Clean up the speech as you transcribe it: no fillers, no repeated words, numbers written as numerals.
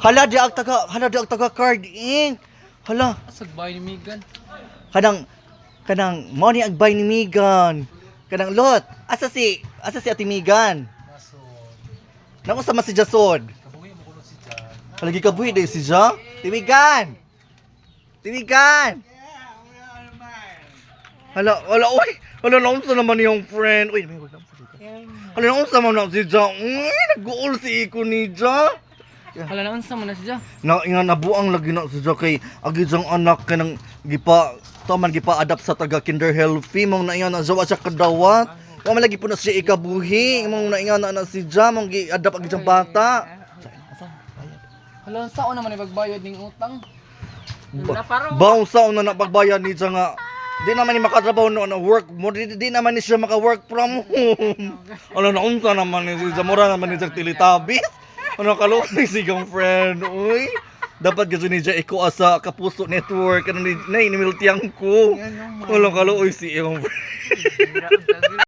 Hala di ang taga card ing. Hala. Asag bahay ni Megan. Kanang mo ni agbay ni Megan. Kanang lot. Asa si Ate Megan? Naso. Naunsa man si Jasod? Kabuhi mo kuno si Jan. Lagi kabuhi day si Ja. Ate Megan. Ate Megan. Hala, uy. Hala, naunsa naman yung friend. Uy, may wag naman sa dito. Hala, naunsa man na si Ja. Nag-uol si Iko ni Ja. Hala na unsa man na siya. Nga nabuang lagi na si Ja kay agi jang anak kanang taman gipa-adapt sa taga Kinder Healthy mong na na jawa siya kadawat. Wa man lagi po na siya ikabuhi mong na si Ja mong gi-adapt agi jang bata. Hala unsa naman ibagbayad ning utang? Baong sa una na pagbayad ni Ja nga di naman ni makatrabaho no work mo di naman ni siya maka-work from home. Ano na unsa naman ni si Ja mura naman ni Tilitabis. Ano kalungay sigang friend. Uy. Dapat kasi ni Ja iko asa Kapuso Network ano ni inimiltiyang ko. Wala kalo oy si iyong